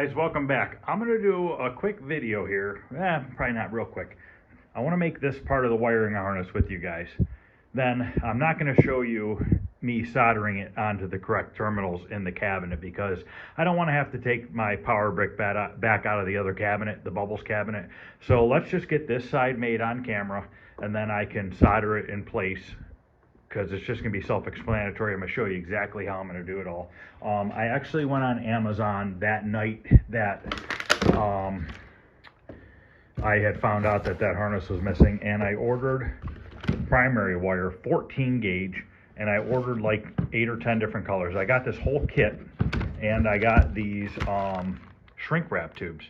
guys, welcome back. I'm going to do a quick video here. Probably not real quick. I want to make this part of the wiring harness with you guys. Then I'm not going to show you me soldering it onto the correct terminals in the cabinet because I don't want to have to take my power brick back out of the other cabinet, the bubbles cabinet. So let's just get this side made on camera and then I can solder it in place because it's just going to be self-explanatory. I'm going to show you exactly how I'm going to do it all. I actually went on Amazon that night that I had found out that harness was missing, and I ordered primary wire, 14 gauge, and I ordered like 8 or 10 different colors. I got this whole kit, and I got these shrink wrap tubes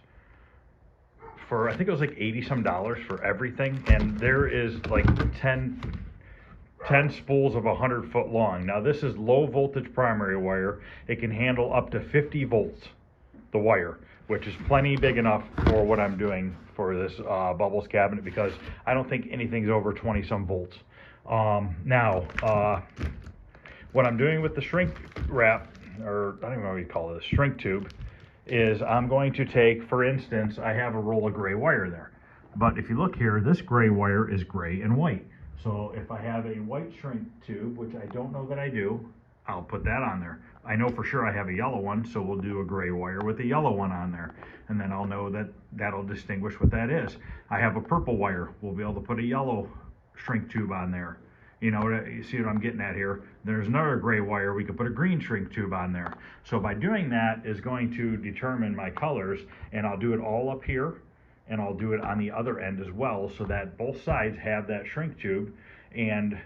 for, I think it was like $80 some for everything, and there is like 10 spools of 100 foot long. Now this is low voltage primary wire. It can handle up to 50 volts, the wire, which is plenty big enough for what I'm doing for this bubbles cabinet because I don't think anything's over 20 some volts. Now, what I'm doing with the shrink wrap, or I don't even know what you call it, a shrink tube, is I'm going to take, for instance, I have a roll of gray wire there. But if you look here, this gray wire is gray and white. So if I have a white shrink tube, which I don't know that I do, I'll put that on there. I know for sure I have a yellow one, so we'll do a gray wire with a yellow one on there. And then I'll know that that'll distinguish what that is. I have a purple wire. We'll be able to put a yellow shrink tube on there. You know, you see what I'm getting at here? There's another gray wire. We could put a green shrink tube on there. So by doing that is going to determine my colors, and I'll do it all up here. And I'll do it on the other end as well so that both sides have that shrink tube, and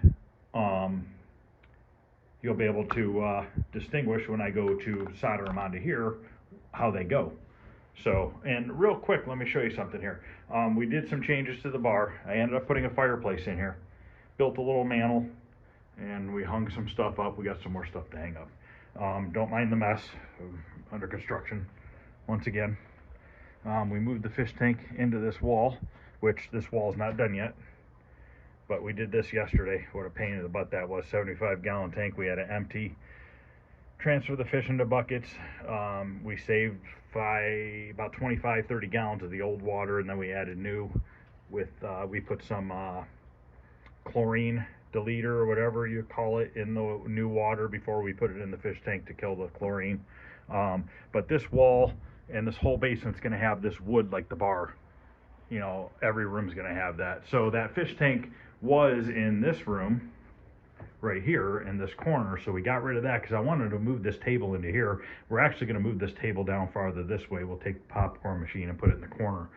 you'll be able to distinguish when I go to solder them onto here how they go. So, and real quick, let me show you something here. We did some changes to the bar. I ended up putting a fireplace in here, built a little mantle, and we hung some stuff up. We got some more stuff to hang up. Don't mind the mess, under construction once again. We moved the fish tank into this wall, which this wall is not done yet, but we did this yesterday. What a pain in the butt that was. 75-gallon tank we had to empty, transfer the fish into buckets. We saved about 25-30 gallons of the old water, and then we added new with we put some chlorine deleter or whatever you call it in the new water before we put it in the fish tank to kill the chlorine. But this wall and this whole basement's going to have this wood like the bar. You know, every room's going to have that. So that fish tank was in this room right here in this corner, so we got rid of that because I wanted to move this table into here. We're actually going to move this table down farther this way. We'll take the popcorn machine and put it in the corner,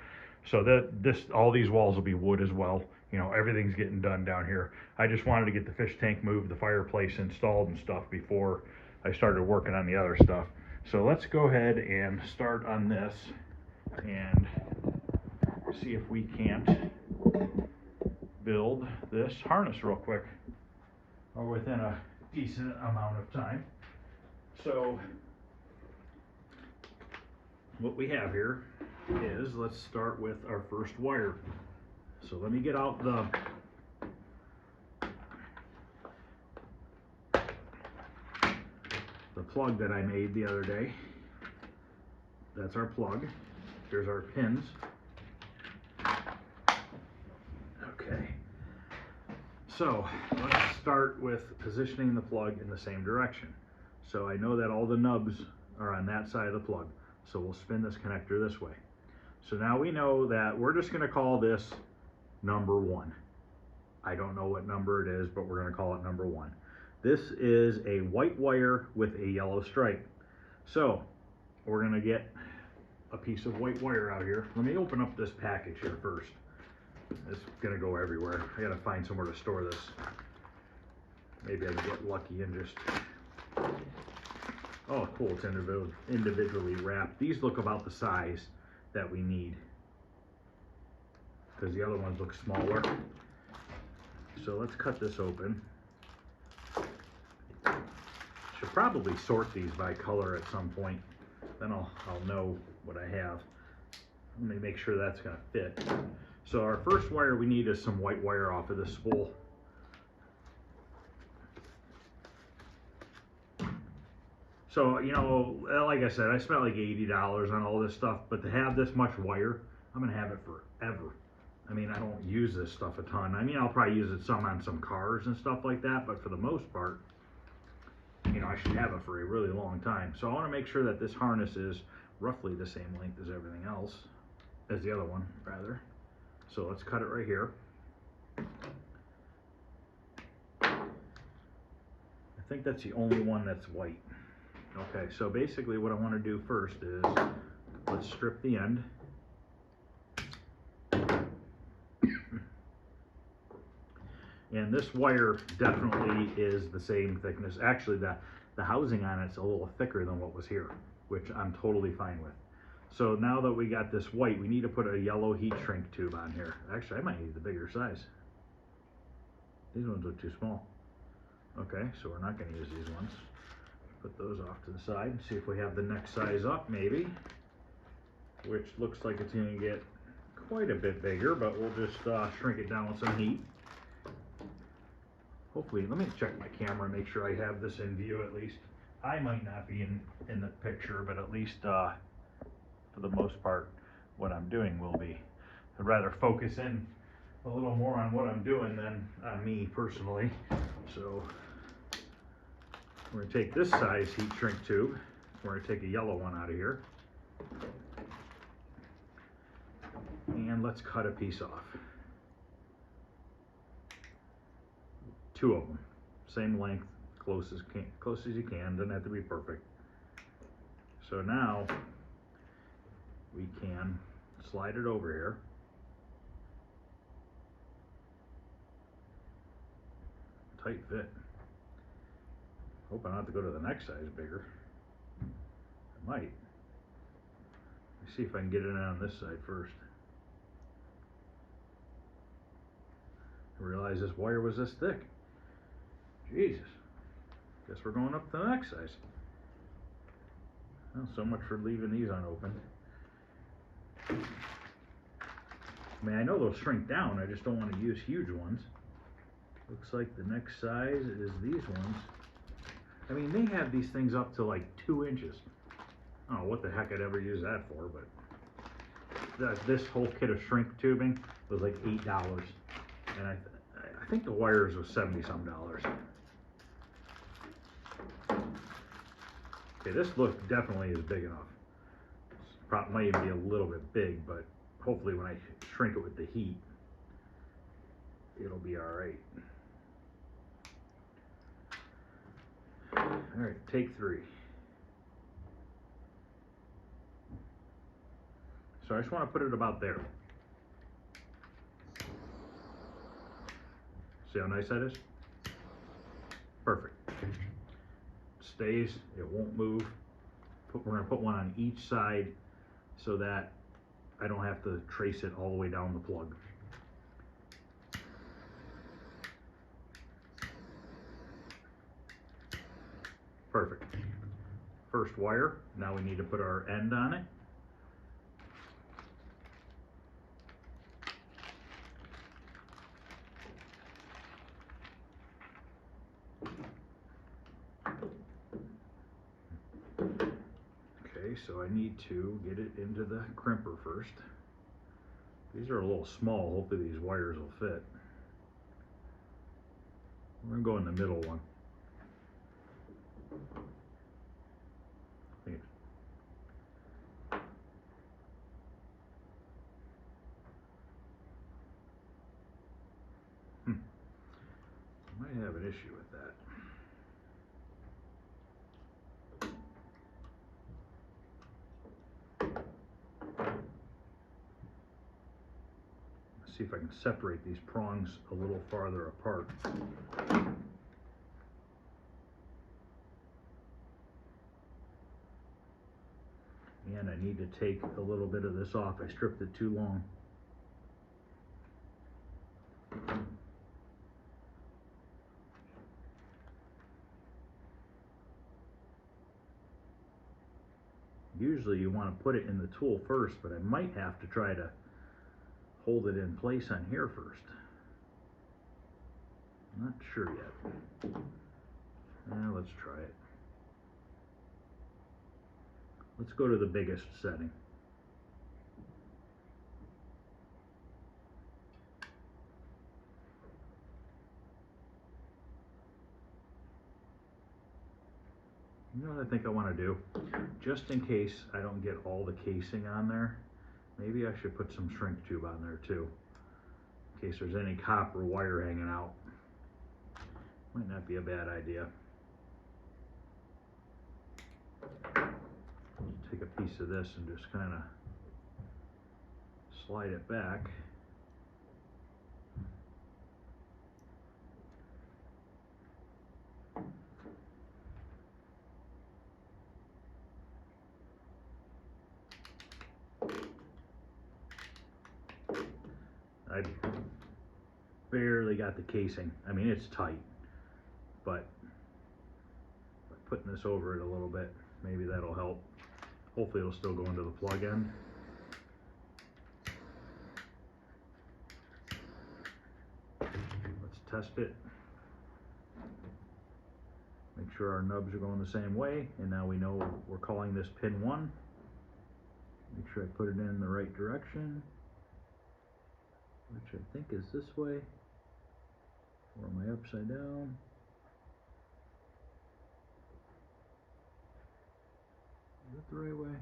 so that all these walls will be wood as well. You know, everything's getting done down here. I just wanted to get the fish tank moved, the fireplace installed and stuff before I started working on the other stuff. So let's go ahead and start on this and see if we can't build this harness real quick or within a decent amount of time. So what we have here is, let's start with our first wire. So let me get out the plug that I made the other day. That's our plug. Here's our pins. Okay. So let's start with positioning the plug in the same direction. So I know that all the nubs are on that side of the plug. So we'll spin this connector this way. So now we know that we're just going to call this number 1. I don't know what number it is, but we're going to call it number 1. This is a white wire with a yellow stripe. So we're going to get a piece of white wire out here. Let me open up this package here first. It's going to go everywhere. I got to find somewhere to store this. Maybe I can get lucky and just... Oh, cool. It's individually wrapped. These look about the size that we need, because the other ones look smaller. So let's cut this open. Should probably sort these by color at some point. Then I'll know what I have. Let me make sure that's going to fit. So our first wire we need is some white wire off of this spool. So, you know, like I said, I spent like $80 on all this stuff, but to have this much wire, I'm gonna have it forever. I mean, I don't use this stuff a ton. I mean, I'll probably use it some on some cars and stuff like that, but for the most part, you know, I should have it for a really long time. So I wanna make sure that this harness is roughly the same length as everything else, as the other one, rather. So let's cut it right here. I think that's the only one that's white. Okay, so basically what I want to do first is, let's strip the end. And this wire definitely is the same thickness. Actually, the housing on it's a little thicker than what was here, which I'm totally fine with. So now that we got this white, we need to put a yellow heat shrink tube on here. Actually, I might need the bigger size. These ones are too small. Okay, so we're not going to use these ones. Put those off to the side and see if we have the next size up, maybe. Which looks like it's going to get quite a bit bigger, but we'll just shrink it down with some heat. Hopefully, let me check my camera and make sure I have this in view at least. I might not be in the picture, but at least for the most part, what I'm doing will be. I'd rather focus in a little more on what I'm doing than on me personally. So we're going to take this size heat shrink tube. We're going to take a yellow one out of here. And let's cut a piece off. 2 of them. Same length, close as you can. Doesn't have to be perfect. So now we can slide it over here. Tight fit. Hope I don't have to go to the next size bigger. I might. Let's see if I can get it on this side first. I realized this wire was this thick. Jesus. Guess we're going up to the next size. Well, so much for leaving these unopened. I mean, I know they'll shrink down. I just don't want to use huge ones. Looks like the next size is these ones. I mean, they have these things up to like 2 inches. I don't know what the heck I'd ever use that for, but this whole kit of shrink tubing was like $8. And I think the wires was 70-some dollars. Okay, this look definitely is big enough. Probably might even be a little bit big, but hopefully when I shrink it with the heat, it'll be all right. All right, take 3. So I just want to put it about there. See how nice that is? Perfect. Stays, it won't move. We're going to put one on each side so that I don't have to trace it all the way down the plug. Perfect. First wire, now we need to put our end on it. Okay, so I need to get it into the crimper first. These are a little small, hopefully these wires will fit. We're going to go in the middle one. I might have an issue with that. Let's see if I can separate these prongs a little farther apart. And I need to take a little bit of this off. I stripped it too long. Usually you want to put it in the tool first, but I might have to try to hold it in place on here first. Not sure yet. Let's try it. Let's go to the biggest setting. You know what I think I want to do? Just in case I don't get all the casing on there, maybe I should put some shrink tube on there too, in case there's any copper wire hanging out. Might not be a bad idea. Take a piece of this and just kind of slide it back. I barely got the casing. I mean, it's tight, but by putting this over it a little bit, maybe that'll help. Hopefully it'll still go into the plug end. Let's test it. Make sure our nubs are going the same way, and now we know we're calling this pin 1. Make sure I put it in the right direction, which I think is this way. Or am I upside down? Is that the right way?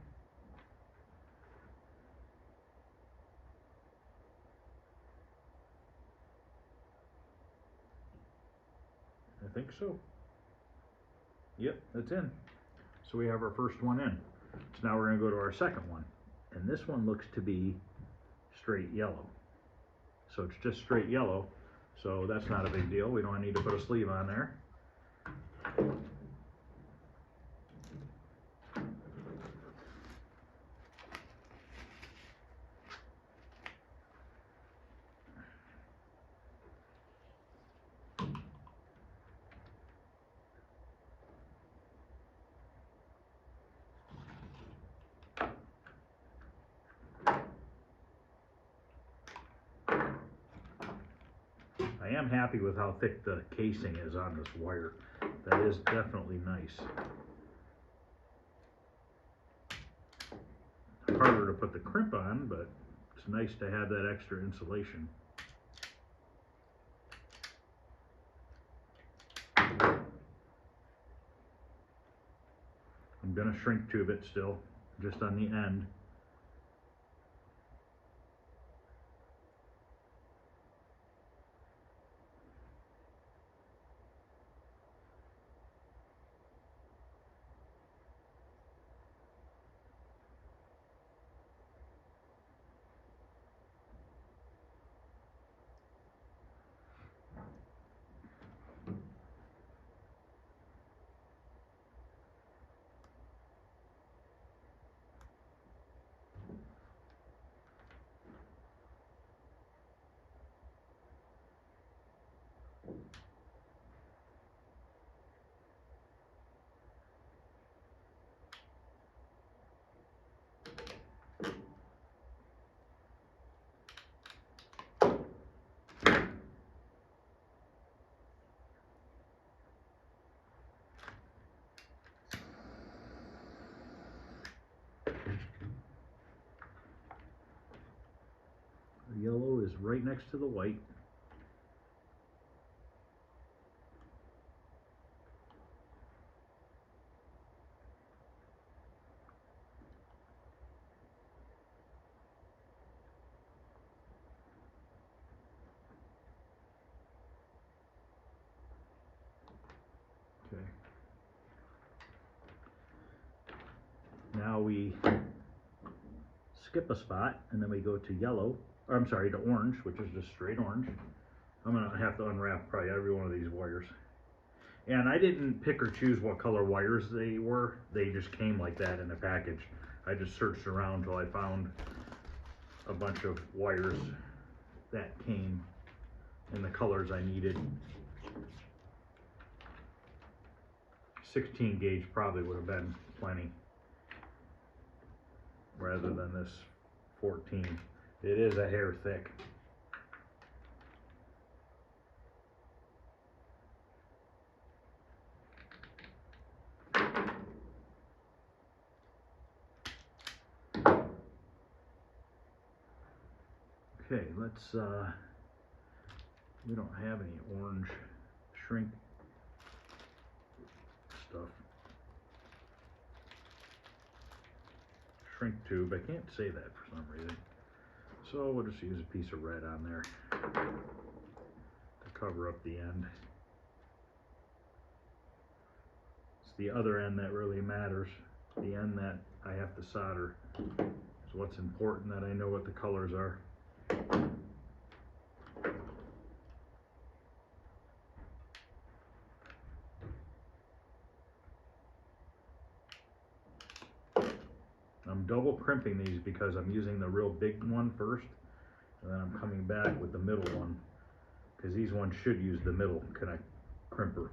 I think so. Yep, that's in. So we have our first one in. So now we're going to go to our second one. And this one looks to be straight yellow. So it's just straight yellow. So that's not a big deal. We don't need to put a sleeve on there. I am happy with how thick the casing is on this wire. That is definitely nice. Harder to put the crimp on, but it's nice to have that extra insulation. I'm going to shrink tube it still, just on the end. The yellow is right next to the white. Okay. Now we skip a spot and then we go to yellow, or I'm sorry, to orange, which is just straight orange. I'm gonna have to unwrap probably every one of these wires. And I didn't pick or choose what color wires they were. They just came like that in a package. I just searched around until I found a bunch of wires that came in the colors I needed. 16 gauge probably would have been plenty, rather than this 14. It is a hair thick. Okay, let's, we don't have any orange shrink stuff. Shrink tube, I can't say that for some reason. So we'll just use a piece of red on there to cover up the end. It's the other end that really matters. The end that I have to solder is what's important, that I know what the colors are. I'm double crimping these because I'm using the real big one first, and then I'm coming back with the middle one, because these ones should use the middle connect crimper.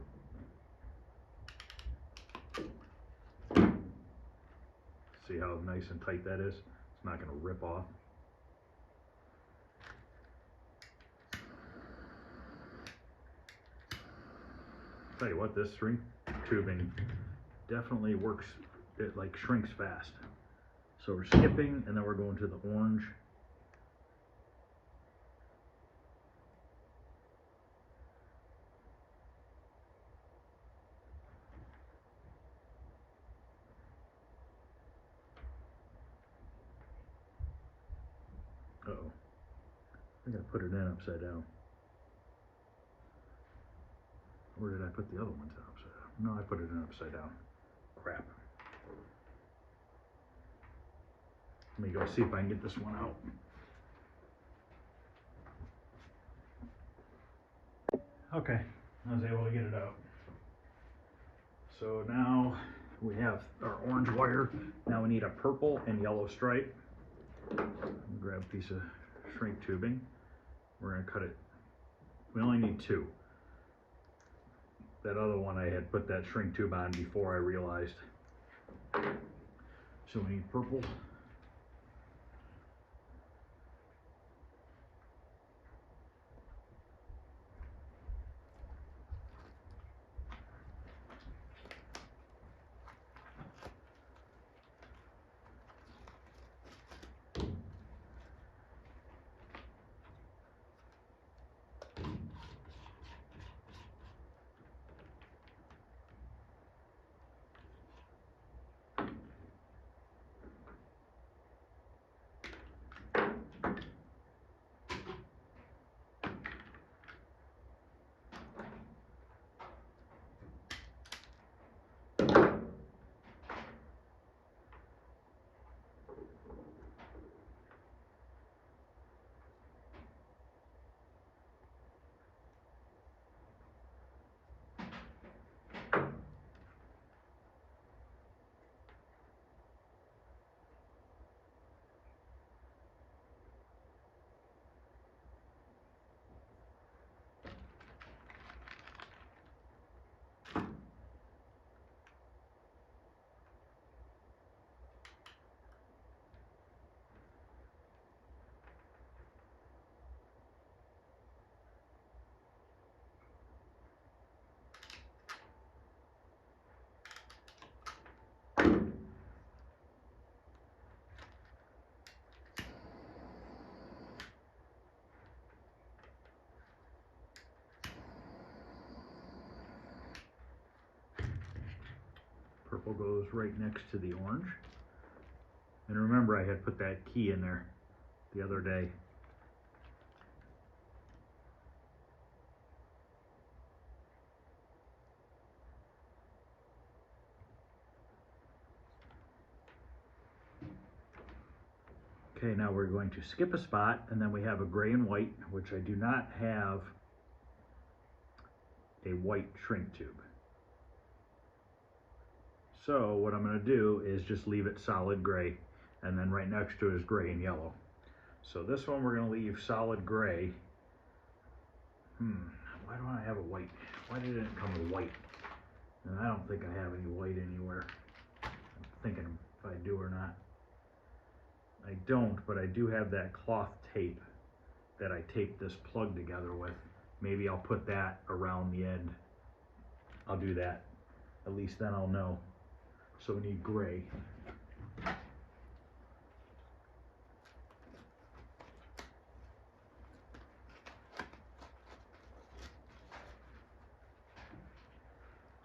See how nice and tight that is? It's not going to rip off. Tell you what, this shrink tubing definitely works. It like shrinks fast. So we're skipping, and then we're going to the orange. Uh-oh. I gotta put it in upside down. Or did I put the other ones in upside down? No, I put it in upside down. Crap. Let me go see if I can get this one out. Okay, I was able to get it out. So now we have our orange wire. Now we need a purple and yellow stripe. Grab a piece of shrink tubing. We're going to cut it. We only need 2. That other one I had put that shrink tube on before I realized. So we need purple. Purple goes right next to the orange. And remember, I had put that key in there the other day. Okay, now we're going to skip a spot, and then we have a gray and white, which I do not have a white shrink tube. So what I'm going to do is just leave it solid gray, and then right next to it is gray and yellow. So this one we're going to leave solid gray. Why don't I have a white? Why did it come with white? And I don't think I have any white anywhere. I'm thinking if I do or not. I don't, but I do have that cloth tape that I taped this plug together with. Maybe I'll put that around the end. I'll do that. At least then I'll know. So we need gray.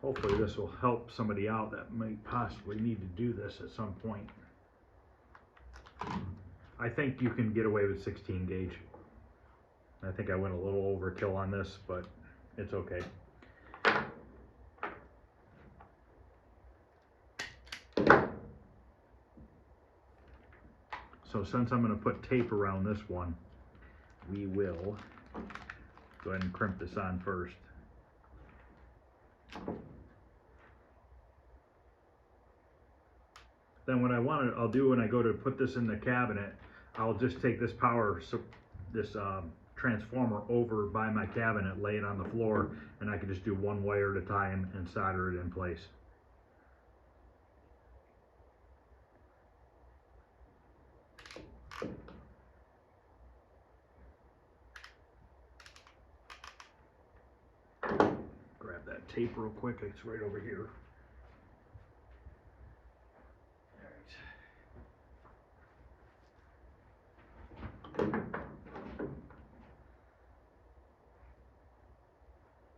Hopefully this will help somebody out that might possibly need to do this at some point. I think you can get away with 16 gauge. I think I went a little overkill on this, but it's okay. So since I'm going to put tape around this one, we will go ahead and crimp this on first. Then what I'll do when I go to put this in the cabinet, I'll just take this transformer over by my cabinet, lay it on the floor, and I can just do one wire at a time and solder it in place. Grab that tape real quick, it's right over here.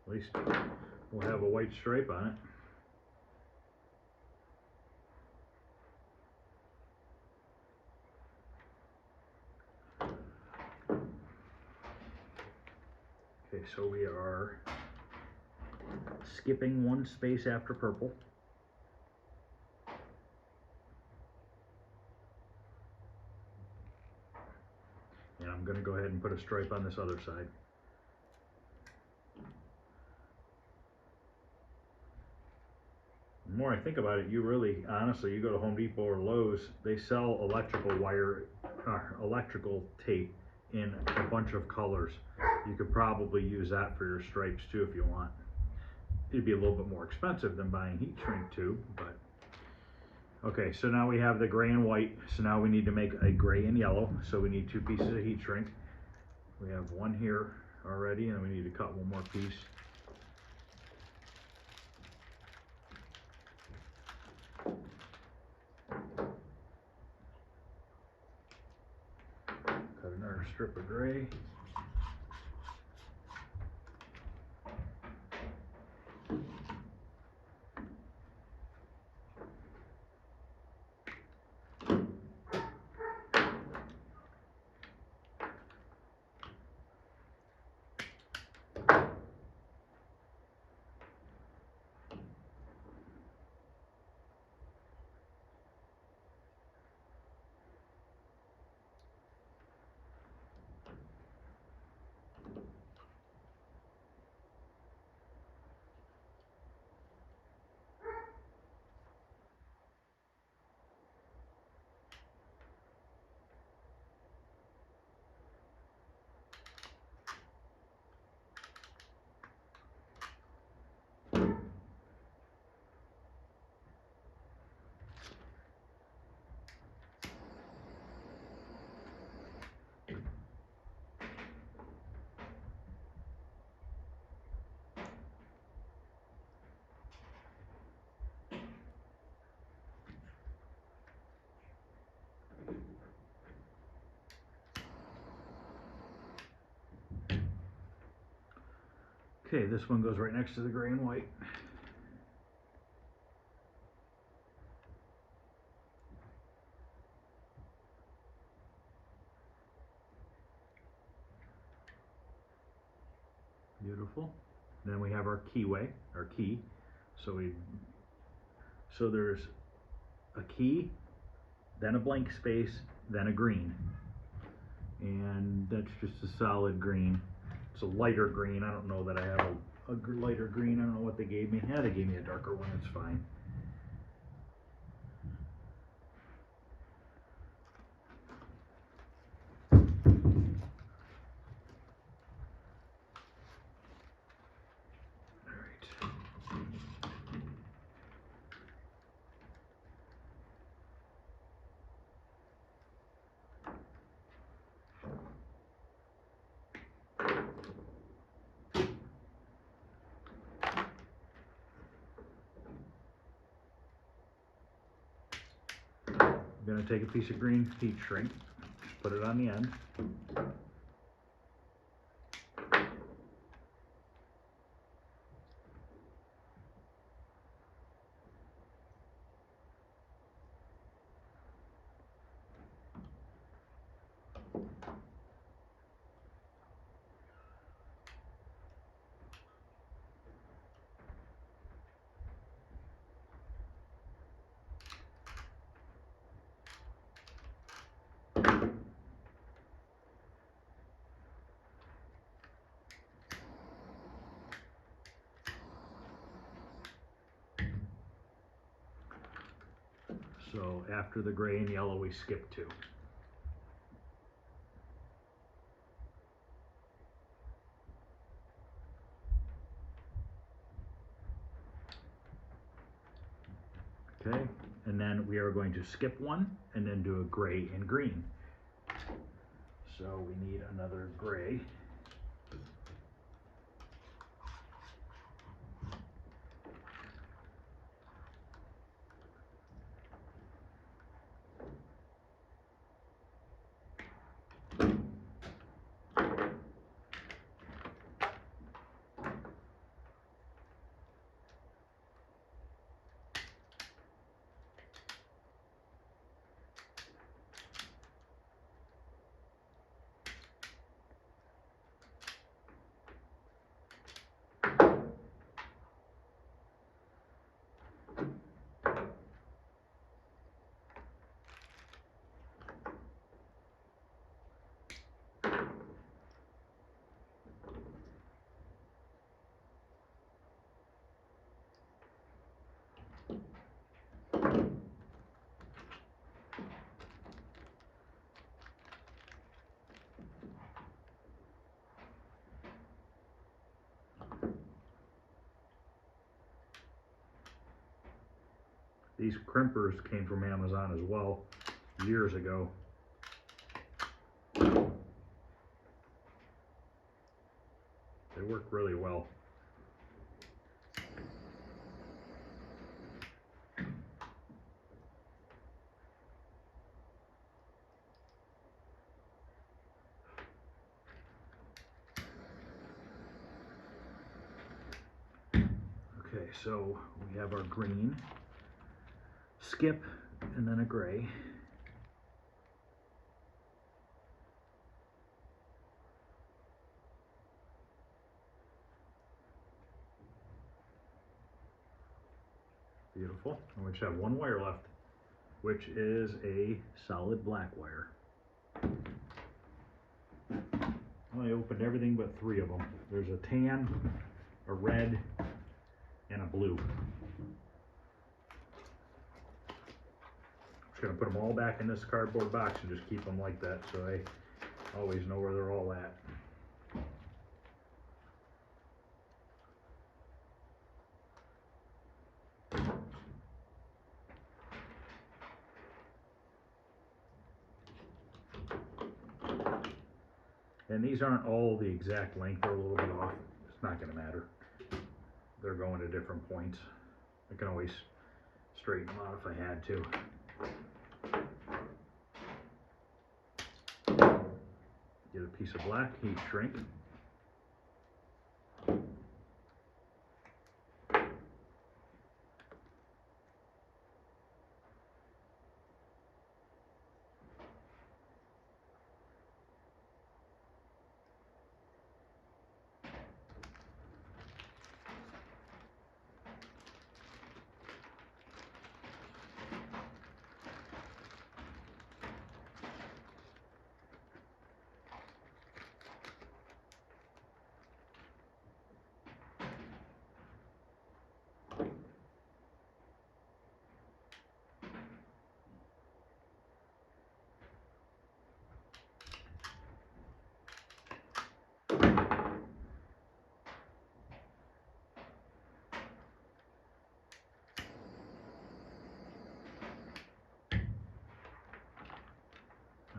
At least we'll have a white stripe on it. Okay, so we are skipping one space after purple. And I'm going to go ahead and put a stripe on this other side. The more I think about it, honestly, you go to Home Depot or Lowe's, they sell electrical wire, electrical tape in a bunch of colors. You could probably use that for your stripes too if you want. It'd be a little bit more expensive than buying heat shrink tube, but okay, so now we have the gray and white. So now we need to make a gray and yellow. So we need 2 pieces of heat shrink. We have one here already, and we need to cut one more piece. Cut another strip of gray. Okay, this one goes right next to the gray and white. Beautiful. Then we have our keyway, our key. So there's a key, then a blank space, then a green. And that's just a solid green. It's a lighter green. I don't know that I have a lighter green. I don't know what they gave me. Yeah, they gave me a darker one. It's fine. I'm going to take a piece of green heat shrink, just put it on the end. So after the gray and yellow, we skip 2. Okay, and then we are going to skip 1 and then do a gray and green. So we need another gray. These crimpers came from Amazon as well, years ago. They work really well. Okay, so we have our green, skip, and then a gray. Beautiful. And we just have 1 wire left, which is a solid black wire. I opened everything but 3 of them. There's a tan, a red, and a blue. Just gonna put them all back in this cardboard box and just keep them like that, so I always know where they're all at. And these aren't all the exact length, they're a little bit off. It's not gonna matter. They're going to different points. I can always straighten them out if I had to. Get a piece of black, heat shrink.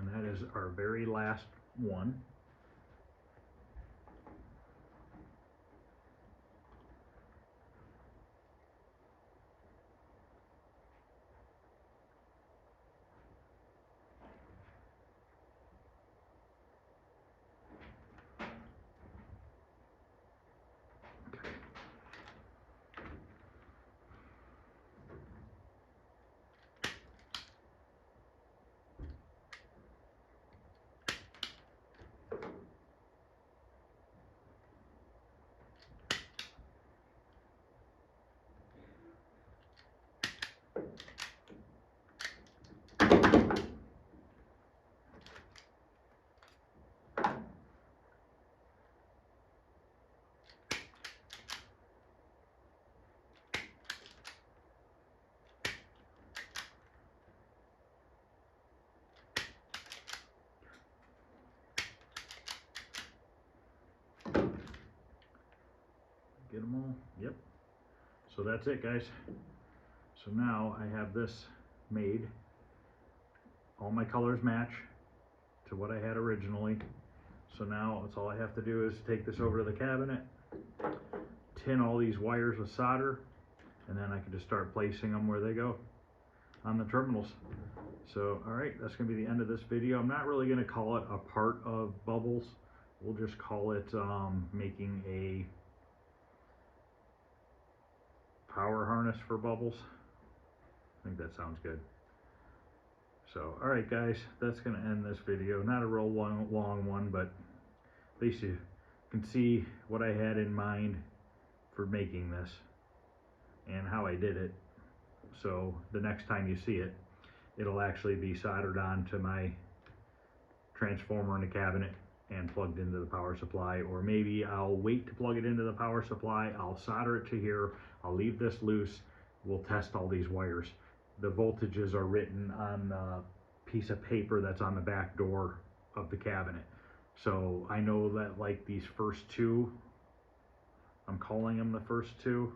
And that is our very last one. get them all. Yep. So that's it, guys. So now I have this made. All my colors match to what I had originally. So now that's all I have to do is take this over to the cabinet, tin all these wires with solder, and then I can just start placing them where they go on the terminals. So, all right, that's gonna be the end of this video. I'm not really gonna call it a part of Bubbles. We'll just call it making a power harness for Bubbles. I think that sounds good. So, all right, guys, that's gonna end this video. Not a real long one, but at least you can see what I had in mind for making this and how I did it. So the next time you see it, it'll actually be soldered onto my transformer in the cabinet and plugged into the power supply. Or maybe I'll wait to plug it into the power supply, I'll solder it to here, I'll leave this loose, we'll test all these wires. The voltages are written on a piece of paper that's on the back door of the cabinet. So I know that like these first two, I'm calling them the first two,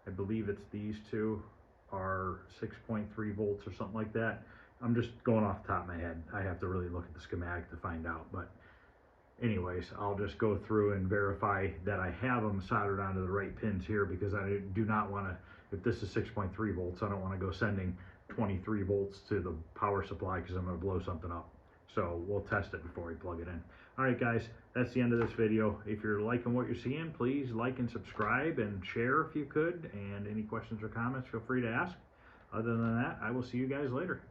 I believe it's these two, are 6.3 volts or something like that. I'm just going off the top of my head. I have to really look at the schematic to find out. But anyways, I'll just go through and verify that I have them soldered onto the right pins here, because I do not want to, if this is 6.3 volts, I don't want to go sending 23 volts to the power supply because I'm going to blow something up. So we'll test it before we plug it in. All right, guys, that's the end of this video. If you're liking what you're seeing, please like and subscribe and share if you could. And any questions or comments, feel free to ask. Other than that, I will see you guys later.